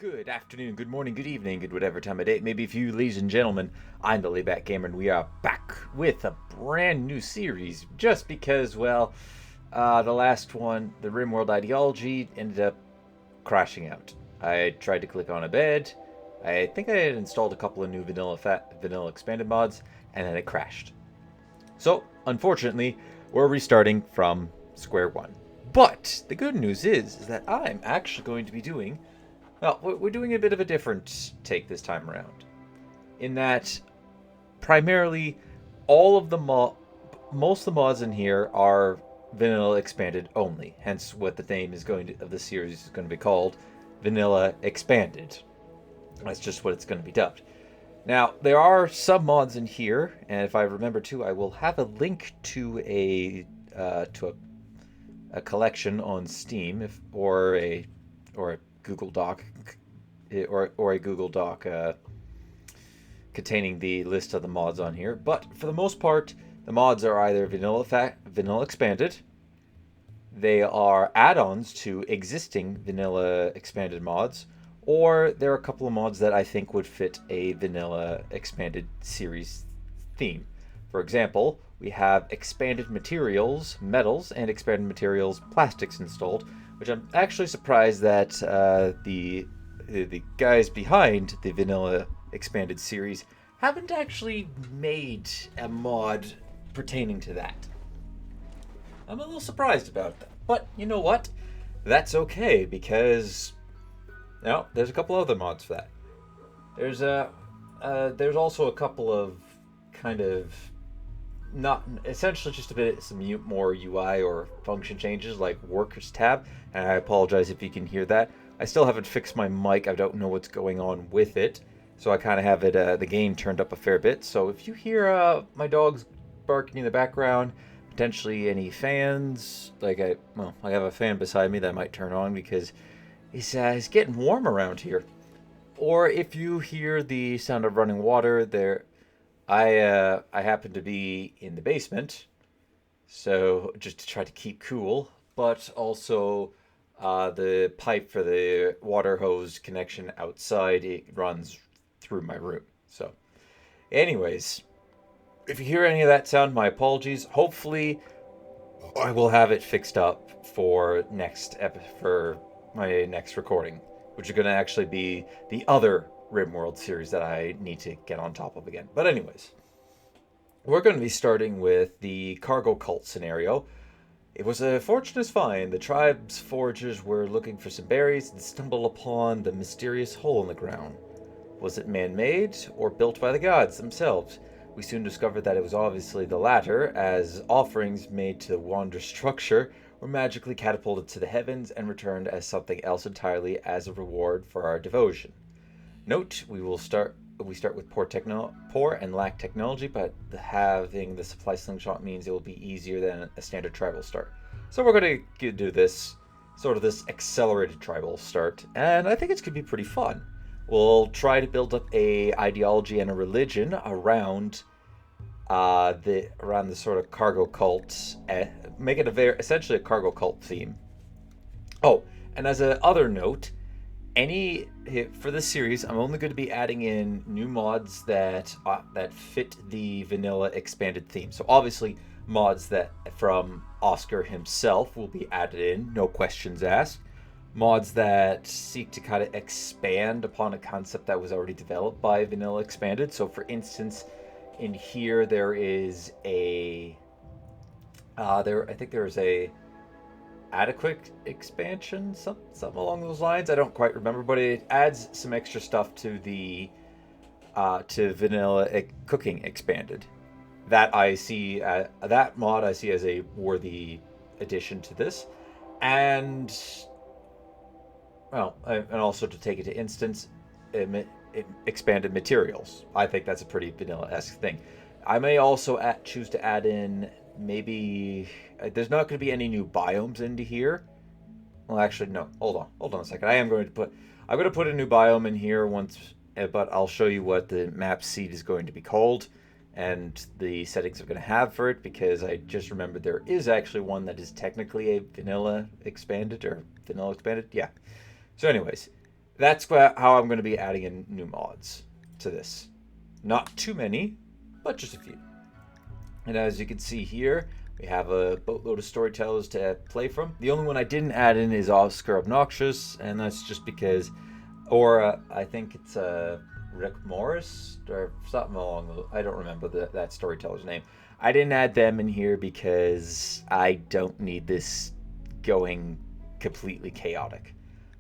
Good afternoon, good morning, good evening, good whatever time of day it may be for you, ladies and gentlemen. I'm the Layback Gamer, and we are back with a brand new series. Just because, the last one, the Rimworld ideology, ended up crashing out. I tried to click on a bed. I think I had installed a couple of new vanilla expanded mods, and then it crashed. So, unfortunately, we're restarting from square one. But the good news is that I'm actually going to be doing we're doing a bit of a different take this time around. In that, primarily, all of the most of the mods in here are vanilla expanded only. Hence, what the name of the series is going to be called, Vanilla Expanded. That's just what it's going to be dubbed. Now, there are some mods in here, and if I remember to, I will have a link to a collection on Steam, or a Google Doc, or a Google Doc containing the list of the mods on here. But for the most part, the mods are either vanilla expanded, they are add-ons to existing vanilla expanded mods, or there are a couple of mods that I think would fit a vanilla expanded series theme. For example, we have expanded materials, metals, and expanded materials, plastics installed, which I'm actually surprised that the guys behind the vanilla expanded series haven't actually made a mod pertaining to that. I'm a little surprised about that. But you know what? That's okay, because there's a couple other mods for that. There's also a couple of kind of not essentially just some more UI or function changes like workers tab, and I apologize if you can hear that. I still haven't fixed my mic. I don't know what's going on with it, so I kind of have it the gain turned up a fair bit. So if you hear my dogs barking in the background, potentially any fans, I have a fan beside me that I might turn on because it's getting warm around here. Or if you hear the sound of running water, I happen to be in the basement, so just to try to keep cool. But also, the pipe for the water hose connection outside, it runs through my room. So, anyways, if you hear any of that sound, my apologies. Hopefully, I will have it fixed up for for my next recording, which is going to actually be the other Rimworld series that I need to get on top of again. But anyways, we're going to be starting with the cargo cult scenario. It was a fortuitous find. The tribe's foragers were looking for some berries and stumbled upon the mysterious hole in the ground. Was it man-made or built by the gods themselves? We soon discovered that it was obviously the latter, as offerings made to the wondrous structure were magically catapulted to the heavens and returned as something else entirely as a reward for our devotion. Note, we start with poor and lack technology, but having the supply slingshot means it will be easier than a standard tribal start. So we're going to do this accelerated tribal start, and I think it's going to be pretty fun. We'll try to build up a ideology and a religion around the sort of cargo cult, make it essentially a cargo cult theme. Oh, and as a other note, for this series, I'm only going to be adding in new mods that fit the vanilla expanded theme. So obviously, mods that from Oscar himself will be added in, no questions asked. Mods that seek to kind of expand upon a concept that was already developed by vanilla expanded. So for instance, in here there is I think there's a adequate expansion, something along those lines. I don't quite remember, but it adds some extra stuff to the to vanilla cooking expanded. That I see that mod I see as a worthy addition to this, and and also to take it to instance, expanded materials. I think that's a pretty vanilla-esque thing. I may also choose to add in maybe there's not going to be any new biomes into here. Well, actually, no. Hold on a second. I'm going to put a new biome in here once, but I'll show you what the map seed is going to be called and the settings I'm going to have for it, because I just remembered there is actually one that is technically a vanilla expanded. Yeah. So anyways, That's how I'm going to be adding in new mods to this. Not too many, but just a few. And as you can see here, we have a boatload of storytellers to play from. The only one I didn't add in is Oscar Obnoxious, and that's just because, or I think it's Rick Morris or something along the. I don't remember that storyteller's name. I didn't add them in here because I don't need this going completely chaotic.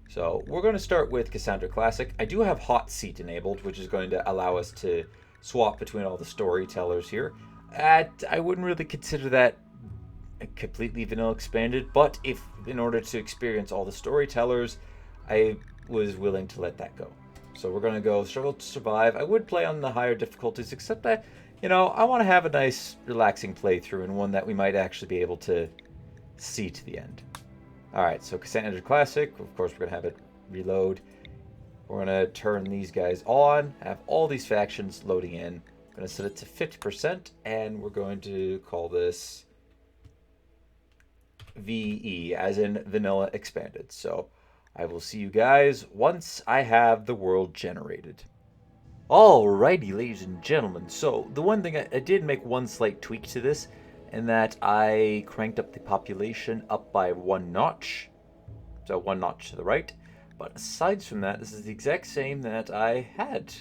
So we're going to start with Cassandra Classic. I do have Hot Seat enabled, which is going to allow us to swap between all the storytellers here. I wouldn't really consider that completely vanilla expanded, but if in order to experience all the storytellers, I was willing to let that go. So we're going to go Struggle to Survive. I would play on the higher difficulties, except that, I want to have a nice, relaxing playthrough and one that we might actually be able to see to the end. Alright, so Cassandra Classic, of course we're going to have it reload. We're going to turn these guys on, have all these factions loading in. I'm going to set it to 50%, and we're going to call this VE, as in Vanilla Expanded. So I will see you guys once I have the world generated. Alrighty, ladies and gentlemen. So the one thing I did make one slight tweak to this, in that I cranked up the population up by 1 notch. So 1 notch to the right. But aside from that, this is the exact same that I had.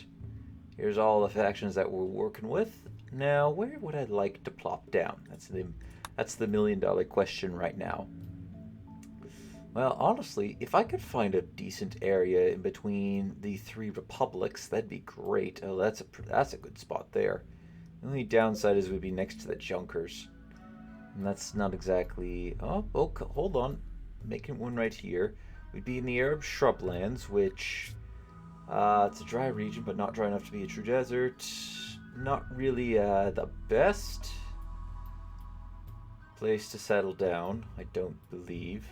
Here's all the factions that we're working with. Now, where would I like to plop down? That's the $1 million question right now. Well, honestly, if I could find a decent area in between the 3 republics, that'd be great. Oh, that's a good spot there. The only downside is we'd be next to the Junkers. And that's not exactly... Oh, hold on. Making one right here. We'd be in the Arab shrublands, which... it's a dry region, but not dry enough to be a true desert. Not really the best place to settle down, I don't believe.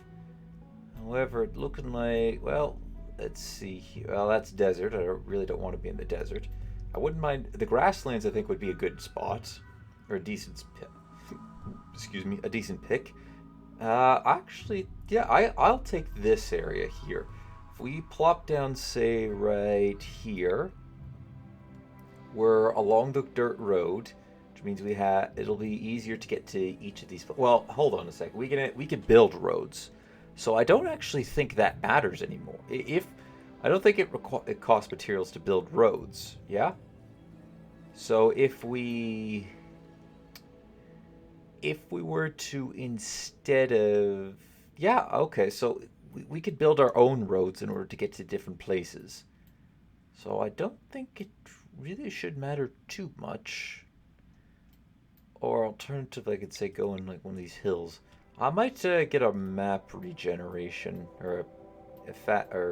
However, looking like... Well, let's see here. Well, that's desert. I really don't want to be in the desert. I wouldn't mind... The grasslands, I think, would be a good spot. Or a decent... Excuse me, a decent pick. Actually, yeah, I'll take this area here. If we plop down, say, right here, we're along the dirt road, which means it'll be easier to get to each of these. Well, hold on a sec. We can build roads, so I don't actually think that matters anymore. I don't think it costs materials to build roads. Yeah. So if we were to, instead of... Yeah, okay, so we could build our own roads in order to get to different places. So I don't think it really should matter too much. Or alternatively, I could say go in like one of these hills. I might get a map regeneration, or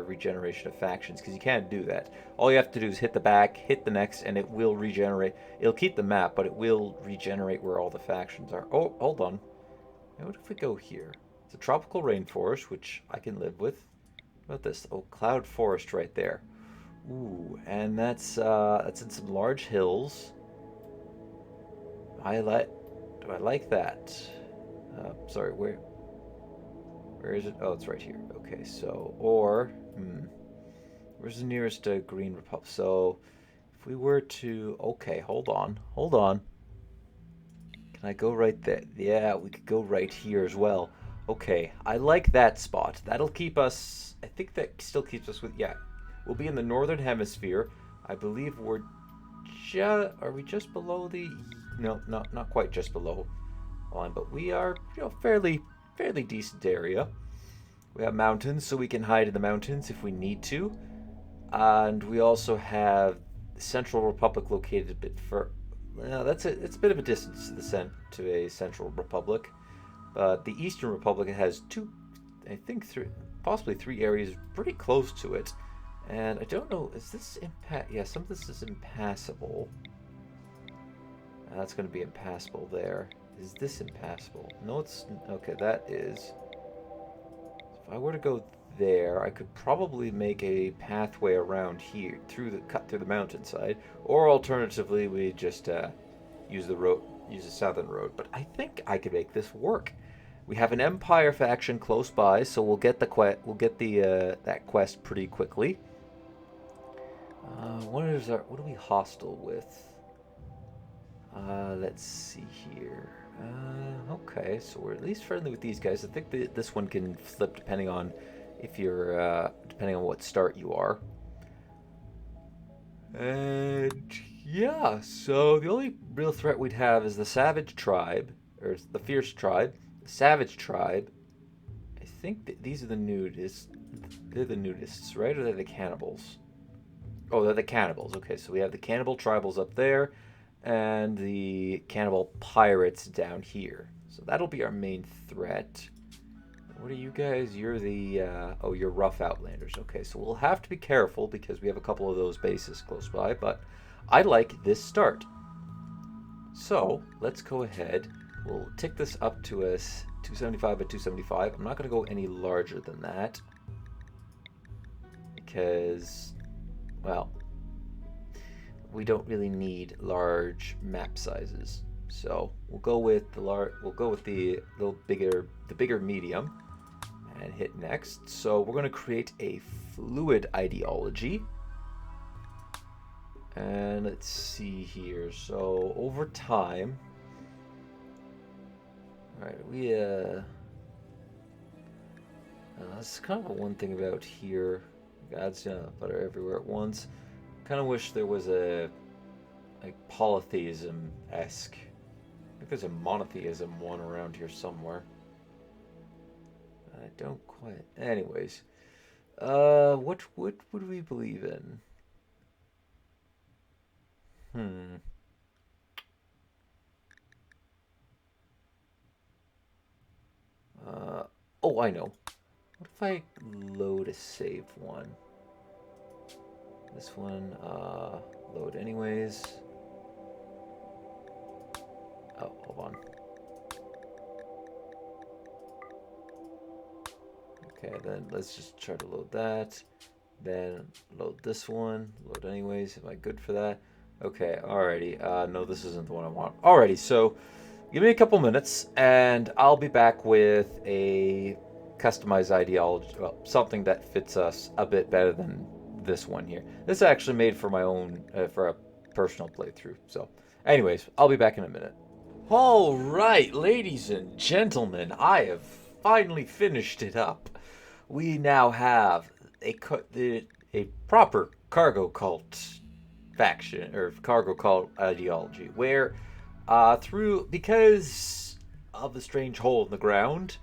regeneration of factions, because you can't do that. All you have to do is hit the back, hit the next, and it will regenerate. It'll keep the map, but it will regenerate where all the factions are. Oh, hold on. Now, what if we go here? It's a tropical rainforest, which I can live with. What about this? Oh, cloud forest right there. Ooh, and that's in some large hills. Do I like that? Sorry, where is it? Oh, it's right here. Okay, so, where's the nearest Green Republic? So, if we were to, okay, hold on. Can I go right there? Yeah, we could go right here as well. Okay, I like that spot. That'll keep us, I think that still keeps us with, yeah, we'll be in the northern hemisphere. I believe are we just below the, no, not quite just below line, but we are, fairly decent area. We have mountains, so we can hide in the mountains if we need to. And we also have the Central Republic located a bit it's a bit of a distance to a Central Republic. The Eastern Republic has possibly three areas pretty close to it. And I don't know, is this yeah, some of this is impassable. That's going to be impassable there. Is this impassable? No, it's... Okay, that is... If I were to go there, I could probably make a pathway around here, cut through the mountainside. Or alternatively, we just use the southern road. But I think I could make this work. We have an Empire faction close by, so we'll get that quest pretty quickly. What are we hostile with? Let's see here. Okay, so we're at least friendly with these guys. I think that this one can flip depending on if you're, depending on what start you are. And yeah, so the only real threat we'd have is the Savage Tribe, or the Fierce Tribe. The Savage Tribe, I think that these are the nudists. They're the nudists, right? Or they're the cannibals? Oh, they're the cannibals. Okay, so we have the cannibal tribals up there and the cannibal pirates down here. So that'll be our main threat. What are you guys? You're the, oh, you're rough outlanders. Okay, so we'll have to be careful because we have a couple of those bases close by, but I like this start. So let's go ahead. We'll tick this up to us 275 by 275. I'm not going to go any larger than that because, well, we don't really need large map sizes. So we'll go with the little bigger, the bigger medium, and hit next. So we're going to create a fluid ideology. And let's see here. So over time, all right, that's kind of one thing about here. God's butter everywhere at once. Kind of wish there was a like polytheism-esque. I think there's a monotheism one around here somewhere. I don't quite. Anyways, what would we believe in? Oh, I know. What if I load a save one? This one, load anyways. Oh, hold on. Okay, then let's just try to load that. Then load this one. Load anyways. Am I good for that? Okay, alrighty. No, this isn't the one I want. Alrighty, so give me a couple minutes and I'll be back with a customized ideology. Well, something that fits us a bit better than this one here. This is actually made for my own, for a personal playthrough. So, anyways, I'll be back in a minute. All right, ladies and gentlemen, I have finally finished it up. We now have a proper cargo cult faction or cargo cult ideology, where because of the strange hole in the ground,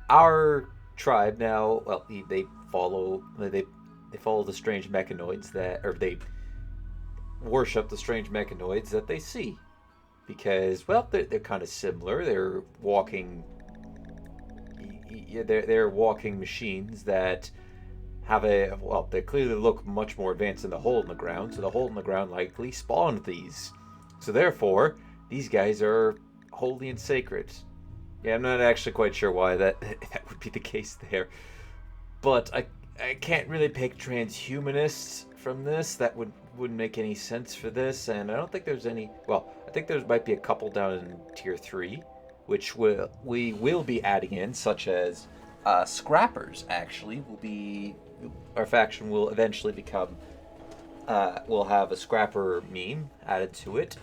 our tribe now, well, they follow the strange mechanoids they worship the strange mechanoids that they see. Because, well, they're kind of similar. They're walking machines that have they clearly look much more advanced than the hole in the ground. So the hole in the ground likely spawned these. So therefore, these guys are holy and sacred. Yeah, I'm not actually quite sure why that would be the case there. But I can't really pick transhumanists from this. That wouldn't make any sense for this, and I don't think there's any. Well, I think there might be a couple down in tier 3, which we will be adding in, such as scrappers. Actually, our faction will eventually become. We'll have a scrapper meme added to it,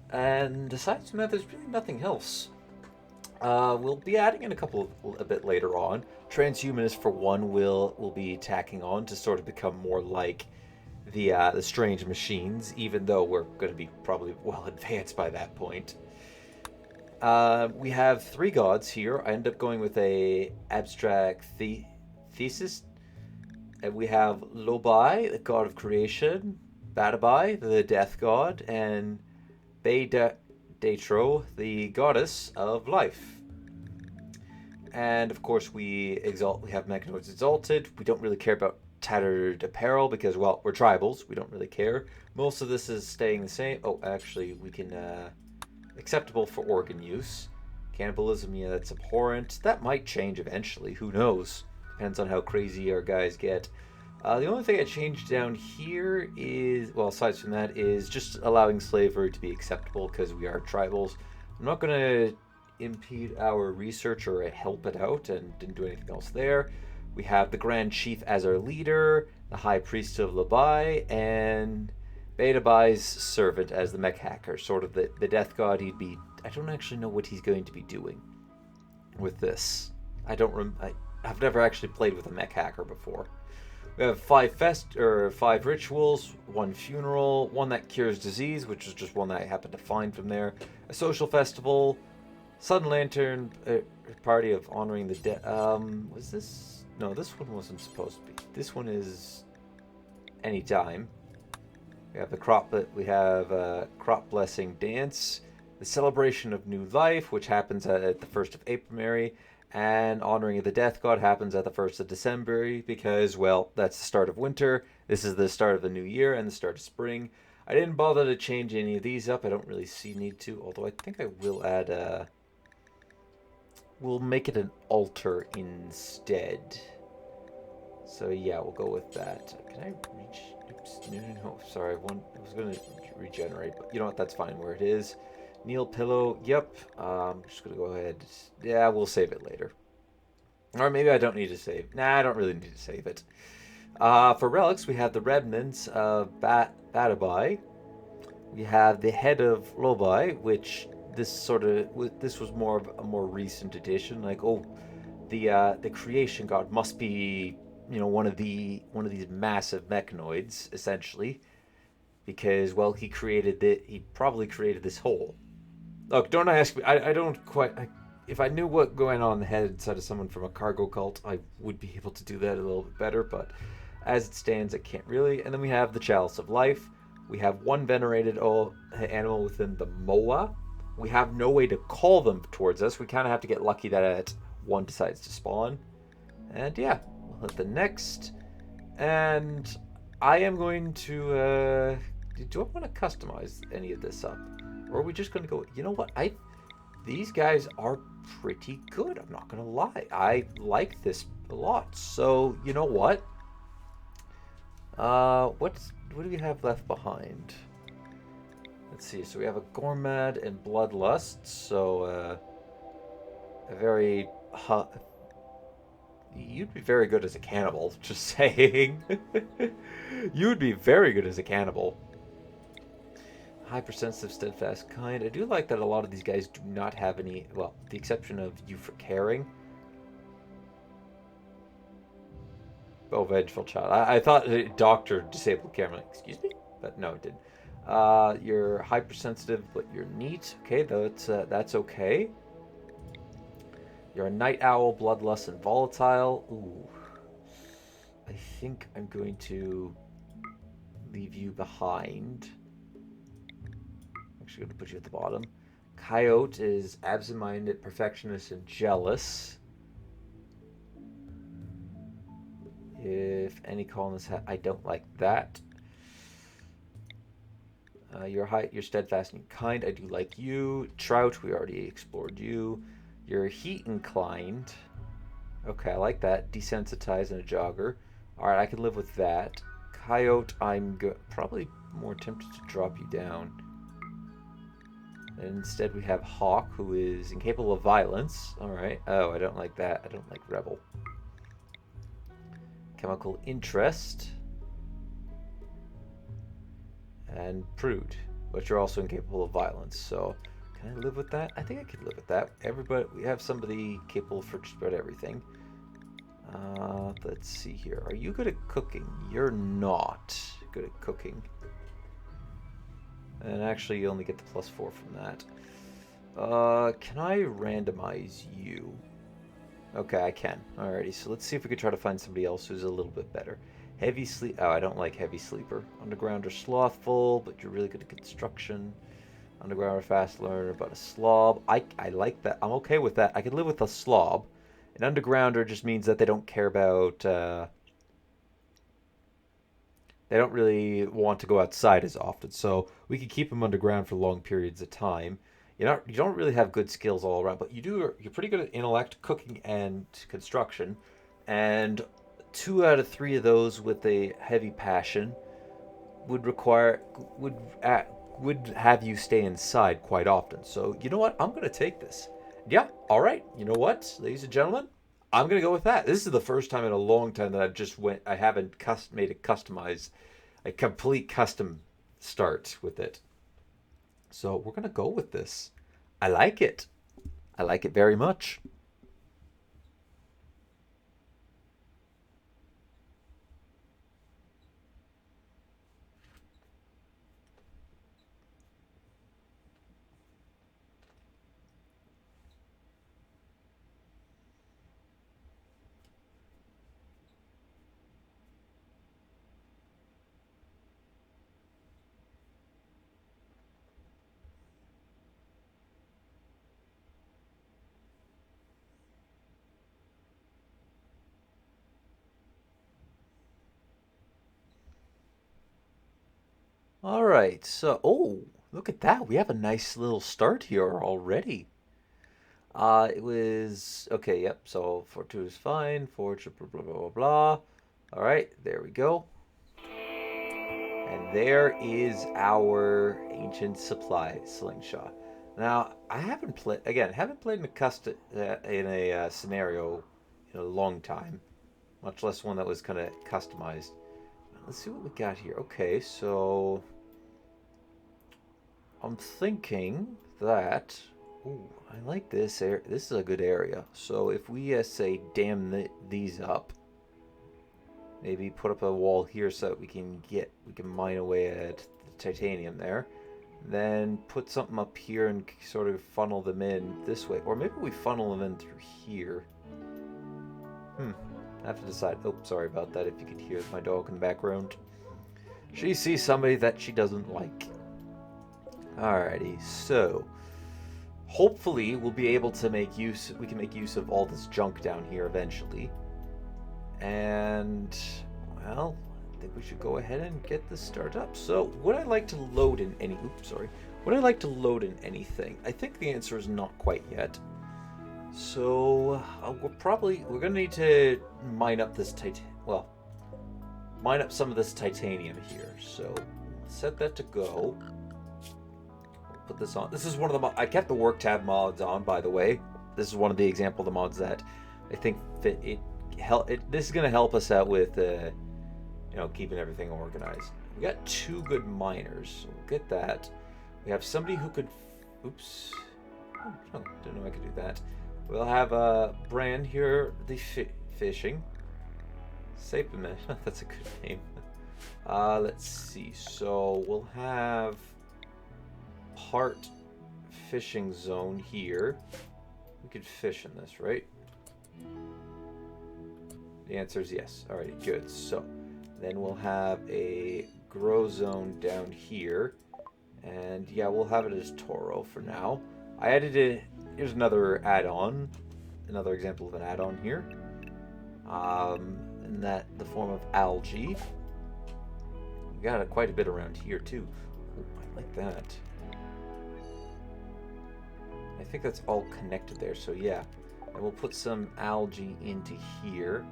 and aside from that, there's really nothing else. We'll be adding in a bit later on. Transhumanists, for one, will be tacking on to sort of become more like the strange machines, even though we're going to be probably well advanced by that point. We have 3 gods here. I end up going with a abstract thesis. And we have Lobai, the god of creation, Badabai, the death god, and Datro, the goddess of life. And of course we have mechanoids exalted. We don't really care about tattered apparel because, well, we're tribals. We don't really care. Most of this is staying the same. Oh, actually, we can acceptable for organ use. Cannibalism, yeah, that's abhorrent. That might change eventually. Who knows? Depends on how crazy our guys get. The only thing I changed down here is, well, aside from that, is just allowing slavery to be acceptable because we are tribals. I'm not going to impede our research or help it out and didn't do anything else there. We have the Grand Chief as our leader, the High Priest of Labai, and Beta Bai's servant as the mech hacker, sort of the death god. I don't actually know what he's going to be doing with this. I've never actually played with a mech hacker before. We have 5 rituals, 1 funeral, 1 that cures disease, which is just one that I happened to find from there. A social festival, Sudden Lantern, party of honoring the dead. Was this? No, this one wasn't supposed to be. This one is anytime. We have crop blessing dance, the celebration of new life, which happens at the 1st of April, and honoring of the death god happens at the 1st of December because, well, that's the start of winter. This is the start of the new year and the start of spring. I didn't bother to change any of these up. I don't really see need to, although I think I will add we'll make it an altar instead. So yeah, we'll go with that. Can I reach? Oops, no, sorry. I was going to regenerate, but you know what? That's fine where it is. Kneel pillow. Yep. I'm just going to go ahead. Yeah, we'll save it later. Or maybe I don't need to save. Nah, I don't really need to save it. For relics, we have the remnants of Batabai. We have the head of Lobai, which this was more of a more recent addition. Like, oh, the creation god must be, you know, one of these massive mechanoids, essentially, because, well, he probably created this hole. Look, don't ask me. I don't quite. If I knew what going on in the head inside of someone from a cargo cult, I would be able to do that a little bit better. But as it stands, I can't really. And then we have the Chalice of Life. We have 1 venerated animal within the Moa. We have no way to call them towards us. We kind of have to get lucky that one decides to spawn. And yeah, we'll hit the next. And I am going to. Do I want to customize any of this up? Or are we just going to go, you know what, these guys are pretty good, I'm not going to lie. I like this a lot. So, you know what? What do we have left behind? Let's see, so we have a Gormad and Bloodlust, so, a very, you'd be very good as a cannibal, just saying. You would be very good as a cannibal. Hypersensitive, steadfast, kind. I do like that a lot of these guys do not have any, well, the exception of you for caring. Oh, vengeful child. I thought doctor disabled camera. Excuse me? But no, it didn't. You're hypersensitive, but you're neat. Okay, that's okay. You're a night owl, bloodlust, and volatile. Ooh. I think I'm going to leave you behind. Actually going to put you at the bottom. Coyote is absent-minded, perfectionist, and jealous. If any colonists I don't like that. You're steadfast and kind. I do like you. Trout, we already explored you. You're heat inclined. Okay, I like that. Desensitized and a jogger. Alright, I can live with that. Coyote, I'm probably more tempted to drop you down. And instead we have Hawk, who is incapable of violence. Alright. Oh, I don't like that. I don't like Rebel. Chemical interest. And Prude, but you're also incapable of violence. So, can I live with that? I think I could live with that. Everybody, we have somebody capable for just about everything. Let's see here. Are you good at cooking? You're not good at cooking. And actually, you only get the +4 from that. Can I randomize you? Okay, I can. Alrighty, so let's see if we could try to find somebody else who's a little bit better. Heavy sleep. Oh, I don't like heavy sleeper. Underground or slothful, but you're really good at construction. Underground or fast learner, but a slob. I like that. I'm okay with that. I can live with a slob. An undergrounder just means that they don't care about. They don't really want to go outside as often, so we can keep them underground for long periods of time. You don't really have good skills all around, but you're pretty good at intellect, cooking, and construction. And 2 out of 3 of those with a heavy passion would have you stay inside quite often. So you know what? I'm gonna take this. Yeah. All right. You know what, ladies and gentlemen, I'm gonna go with that. This is the first time in a long time that I haven't made a customized, a complete custom start with it. So we're gonna go with this. I like it. I like it very much. All right. So, oh, look at that. We have a nice little start here already. It was okay. Yep. So 4-2 is fine. 4 blah blah blah blah blah. All right. There we go. And there is our ancient supply slingshot. Now, I haven't played again. Haven't played in a scenario in a long time, much less one that was kind of customized. Let's see what we got here. Okay, so I'm thinking that. Ooh, I like this area. This is a good area. So if we say dam these up, maybe put up a wall here so that we can mine away at the titanium there. Then put something up here and sort of funnel them in this way, or maybe we funnel them in through here. I have to decide. Oh, sorry about that. If you could hear my dog in the background, she sees somebody that she doesn't like. Alrighty, so hopefully we'll be able to we can make use of all this junk down here eventually. And, well, I think we should go ahead and get this started up. So, would I like to load in any... Oops, sorry. Would I like to load in anything? I think the answer is not quite yet. So, we're going to need to mine up this mine up some of this titanium here. So, set that to go. Put this on. This is one of the I kept the work tab mods on, by the way. This is one of the example of the mods that I think fit it. This is going to help us out with, keeping everything organized. We got 2 good miners, so we'll get that. We have somebody who could. Oops. Oh, didn't know I could do that. We'll have Brand here, the fishing. Sapiment. That's a good name. Let's see. So we'll have part fishing zone here. We could fish in this, right? The answer is yes. Alright, good. So then we'll have a grow zone down here. And yeah, we'll have it as Toro for now. I added it. Here's another add-on. Another example of an add-on here. In the form of algae. We got quite a bit around here too. Ooh, I like that. I think that's all connected there, so yeah. And we'll put some algae into here.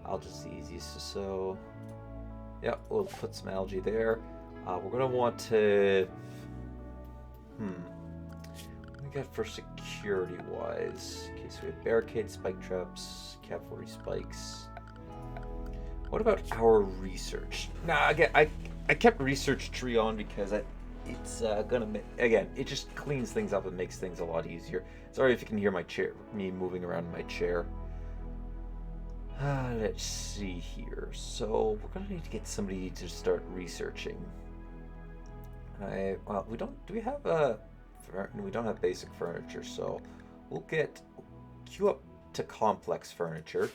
Algae's the easiest, so yeah, we'll put some algae there. We're gonna want to what we got for security wise? Okay, so we have barricades, spike traps, cavalry spikes. What about our research? Now again, I kept research tree on because it's gonna again, it just cleans things up and makes things a lot easier. Sorry if you can hear me moving around in my chair. Let's see here. So we're gonna need to get somebody to start researching. Well, we don't. Do we have we don't have basic furniture, so we'll queue up to complex furniture,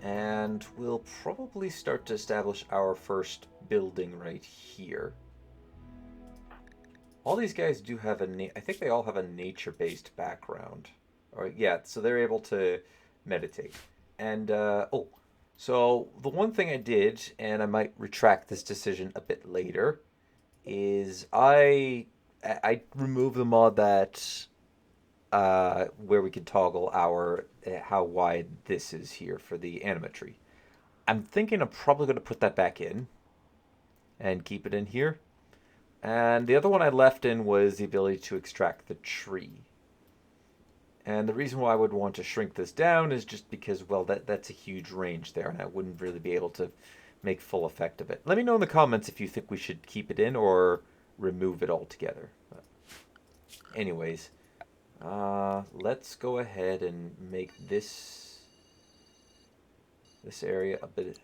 and we'll probably start to establish our first building right here. All these guys do have I think they all have a nature-based background. Or yeah, so they're able to meditate. And so the one thing I did, and I might retract this decision a bit later, is I removed the mod that where we can toggle our how wide this is here for the animatry. I'm thinking I'm probably going to put that back in and keep it in here. And the other one I left in was the ability to extract the tree. And the reason why I would want to shrink this down is just because, well, that's a huge range there, and I wouldn't really be able to make full effect of it. Let me know in the comments if you think we should keep it in or remove it altogether. But anyways, let's go ahead and make this area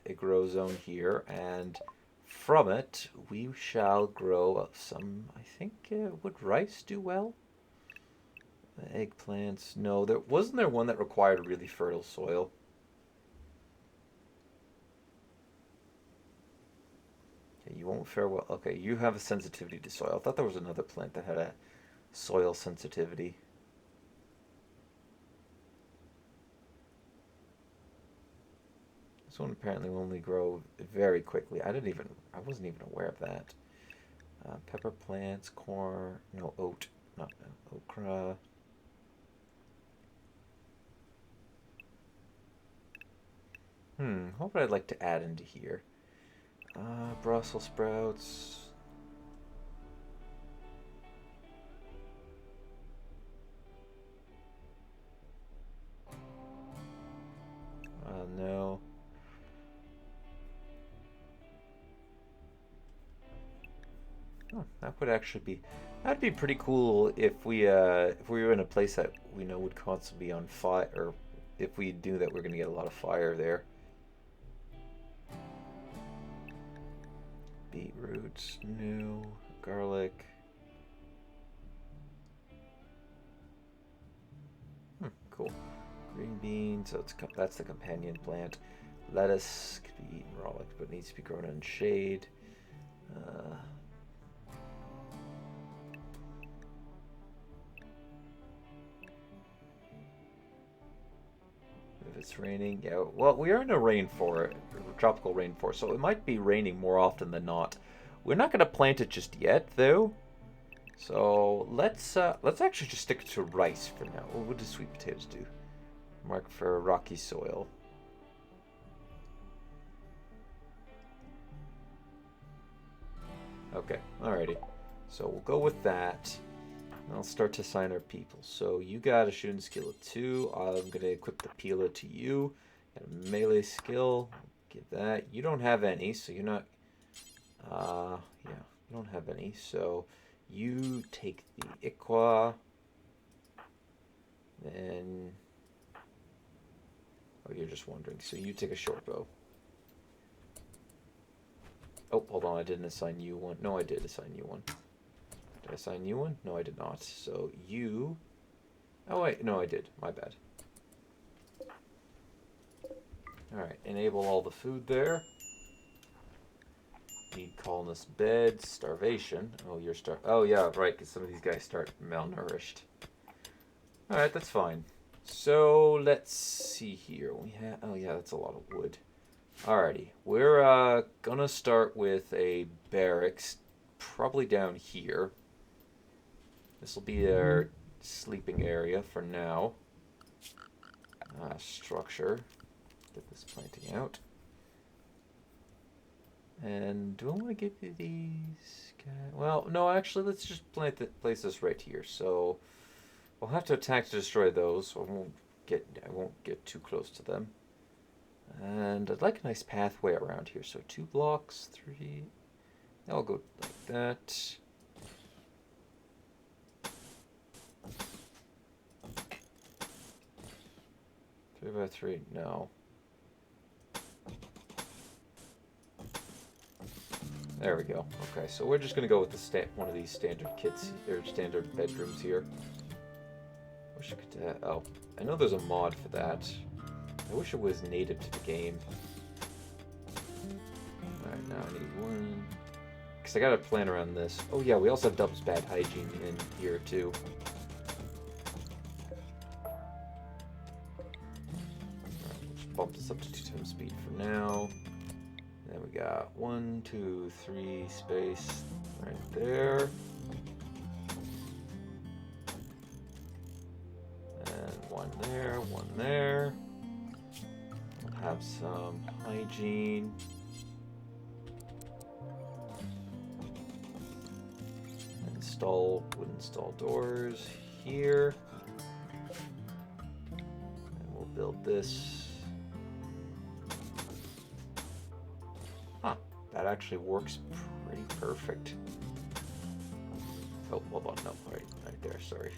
a grow zone here, and from it we shall grow some, I think, would rice do well? Eggplants, no, wasn't there one that required really fertile soil? Okay, you won't fare well. Okay, you have a sensitivity to soil. I thought there was another plant that had a soil sensitivity. This one apparently will only grow very quickly. I wasn't even aware of that. Pepper plants, corn, no, oat, not okra. What would I like to add into here? Brussels sprouts. No. Oh, that'd be pretty cool if we were in a place that we know would constantly be on fire, or if we knew that we're gonna get a lot of fire there. Beetroots, no. Garlic. Cool. Green beans, so that's the companion plant. Lettuce could be eaten raw, but it needs to be grown in shade. If it's raining, yeah. Well, we are in a rainforest, tropical rainforest, so it might be raining more often than not. We're not going to plant it just yet, though. So let's actually just stick to rice for now. What do sweet potatoes do? Mark for rocky soil. Okay, alrighty. So we'll go with that. I'll start to assign our people. So you got a shooting skill of 2. I'm going to equip the Pila to you. Got a melee skill. Give that. You don't have any, so you're not... yeah, you don't have any. So you take the Iqua. Then... Oh, you're just wondering. So you take a short bow. Oh, hold on. I didn't assign you one. No, I did assign you one. Did I assign you one? No, I did not. So you... Oh, wait. No, I did. My bad. Alright. Enable all the food there. Need colonist beds. Starvation. Oh, you're Oh, yeah, right. Because some of these guys start malnourished. Alright, that's fine. So, let's see here. We have... Oh, yeah, that's a lot of wood. Alrighty. We're gonna start with a barracks. Probably down here. This will be our sleeping area for now. Structure. Get this planting out. And do I want to give you these guys? Well, no, actually, let's just place this right here. So we'll have to attack to destroy those. So I won't get too close to them. And I'd like a nice pathway around here. So 2 blocks, 3. I'll go like that. Three by 3, no. There we go. Okay, so we're just gonna go with one of these standard kits or standard bedrooms here. Wish I could. Oh, I know there's a mod for that. I wish it was native to the game. All right, now I need one. Cause I gotta plan around this. Oh yeah, we also have doubles bad hygiene in here too. Bump this up to 2 times speed for now. Then we got 1, 2, 3 space right there. And 1 there, 1 there. We'll have some hygiene. Would install doors here. build this. Huh, that actually works pretty perfect. Oh, hold on, no, right there, sorry.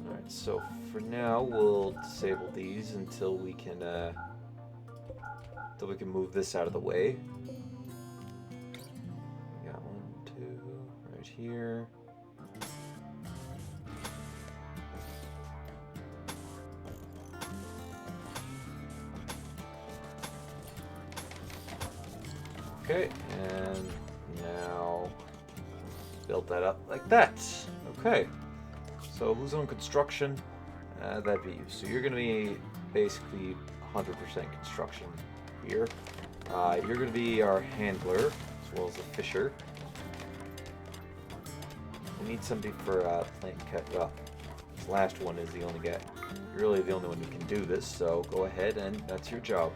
Alright, so for now we'll disable these until we can move this out of the way. We got 1, 2, right here. Okay, and now build that up like that. Okay, so who's on construction? That'd be you. So you're going to be basically 100% construction here. You're going to be our handler as well as a fisher. We need somebody for plant cut. Well, this last one is the only guy. You're really the only one who can do this, so go ahead and that's your job.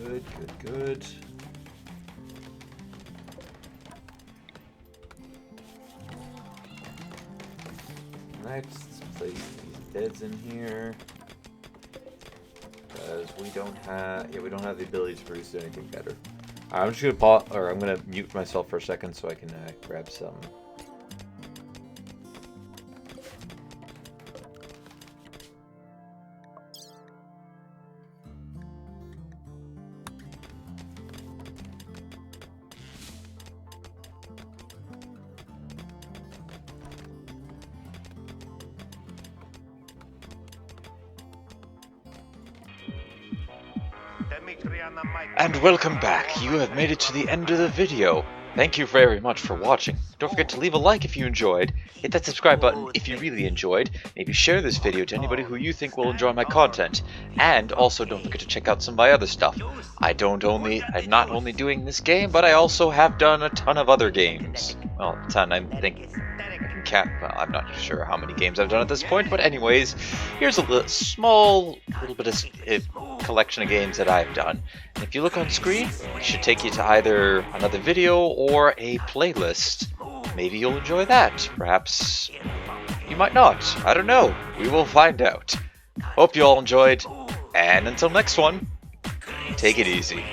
Good, good, good. Let's place these beds in here because we don't have the ability to produce anything better. I'm just gonna mute myself for a second so I can grab some. And welcome back. You have made it to the end of the video. Thank you very much for watching. Don't forget to leave a like if you enjoyed, hit that subscribe button if you really enjoyed, maybe share this video to anybody who you think will enjoy my content, and also don't forget to check out some of my other stuff. I'm not only doing this game, but I also have done a ton of other games. Well, a ton, I think. I'm not sure how many games I've done at this point, but anyways, here's a small little bit of collection of games that I've done. And if you look on screen, it should take you to either another video or a playlist. Maybe you'll enjoy that. Perhaps you might not. I don't know. We will find out. Hope you all enjoyed, and until next one, take it easy.